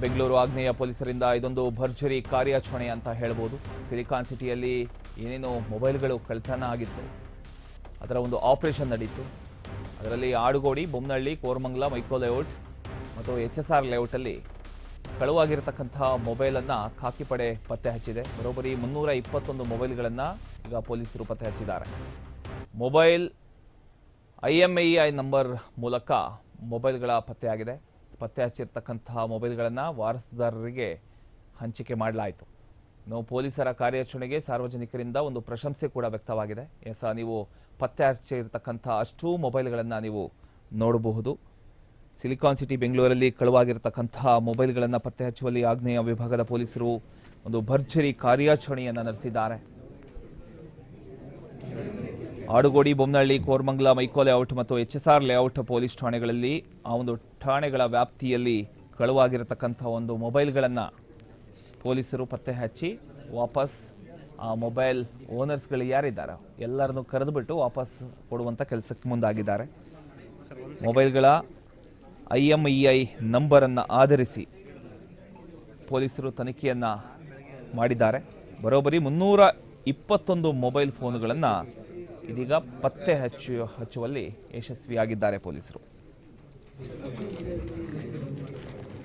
ಬೆಂಗಳೂರು ಆಗ್ನೇಯ ಪೊಲೀಸರಿಂದ ಇದೊಂದು ಭರ್ಜರಿ ಕಾರ್ಯಾಚರಣೆ ಅಂತ ಹೇಳ್ಬೋದು. ಸಿಲಿಕಾನ್ ಸಿಟಿಯಲ್ಲಿ ಏನೇನು ಮೊಬೈಲ್ಗಳು ಕಳ್ತನ ಆಗಿತ್ತು, ಅದರ ಒಂದು ಆಪರೇಷನ್ ನಡೀತು. ಅದರಲ್ಲಿ ಆಡುಗೋಡಿ, ಬೊಮ್ಮನಹಳ್ಳಿ, ಕೋರಮಂಗಲ, ಮೈಕ್ರೋ ಲೇಔಟ್ ಮತ್ತು HSR ಲೇಔಟಲ್ಲಿ ಕಳುವಾಗಿರತಕ್ಕಂತಹ ಮೊಬೈಲನ್ನು ಖಾಕಿ ಪಡೆ ಪತ್ತೆ ಹಚ್ಚಿದೆ. ಬರೋಬ್ಬರಿ 321 ಮೊಬೈಲ್ಗಳನ್ನು ಈಗ ಪೊಲೀಸರು ಪತ್ತೆ ಹಚ್ಚಿದ್ದಾರೆ. ಮೊಬೈಲ್ IMEI ನಂಬರ್ ಮೂಲಕ ಮೊಬೈಲ್ಗಳ ಪತ್ತೆಯಾಗಿದೆ. ಪತ್ತೆ ಹಚ್ಚಿರ್ತಕ್ಕಂತಹ ಮೊಬೈಲ್ಗಳನ್ನು ವಾರಸುದಾರರಿಗೆ ಹಂಚಿಕೆ ಮಾಡಲಾಯಿತು. ಇನ್ನು ಪೊಲೀಸರ ಕಾರ್ಯಾಚರಣೆಗೆ ಸಾರ್ವಜನಿಕರಿಂದ ಒಂದು ಪ್ರಶಂಸೆ ಕೂಡ ವ್ಯಕ್ತವಾಗಿದೆ. ನೀವು ಪತ್ತೆ ಹಚ್ಚಿರ್ತಕ್ಕಂಥ ಅಷ್ಟೂ ಮೊಬೈಲ್ಗಳನ್ನು ನೀವು ನೋಡಬಹುದು. ಸಿಲಿಕಾನ್ ಸಿಟಿ ಬೆಂಗಳೂರಲ್ಲಿ ಕಳುವಾಗಿರತಕ್ಕಂತಹ ಮೊಬೈಲ್ಗಳನ್ನು ಪತ್ತೆ ಹಚ್ಚುವಲ್ಲಿ ಆಗ್ನೇಯ ವಿಭಾಗದ ಪೊಲೀಸರು ಒಂದು ಭರ್ಜರಿ ಕಾರ್ಯಾಚರಣೆಯನ್ನು ನಡೆಸಿದ್ದಾರೆ. ಆಡುಗೋಡಿ, ಬೊಮ್ಮನಹಳ್ಳಿ, ಕೋರಮಂಗಲ, ಮೈಕ್ರೋ ಲೇಔಟ್ ಮತ್ತು HSR ಲೇಔಟ್ ಪೊಲೀಸ್ ಠಾಣೆಗಳಲ್ಲಿ ಆ ಒಂದು ಠಾಣೆಗಳ ವ್ಯಾಪ್ತಿಯಲ್ಲಿ ಕಳುವಾಗಿರತಕ್ಕಂಥ ಒಂದು ಮೊಬೈಲ್ಗಳನ್ನು ಪೊಲೀಸರು ಪತ್ತೆ ಹಚ್ಚಿ ವಾಪಸ್ ಆ ಮೊಬೈಲ್ ಓನರ್ಸ್ಗಳು ಯಾರಿದ್ದಾರೆ ಎಲ್ಲರನ್ನು ಕರೆದುಬಿಟ್ಟು ವಾಪಸ್ ಕೊಡುವಂಥ ಕೆಲಸಕ್ಕೆ ಮುಂದಾಗಿದ್ದಾರೆ. ಮೊಬೈಲ್ಗಳ IMEI ನಂಬರನ್ನು ಆಧರಿಸಿ ಪೊಲೀಸರು ತನಿಖೆಯನ್ನು ಮಾಡಿದ್ದಾರೆ. ಬರೋಬ್ಬರಿ 321 ಮೊಬೈಲ್ ಫೋನುಗಳನ್ನು ಇದೀಗ ಪತ್ತೆ ಹಚ್ಚುವಲ್ಲಿ ಯಶಸ್ವಿಯಾಗಿದ್ದಾರೆ ಪೊಲೀಸರು.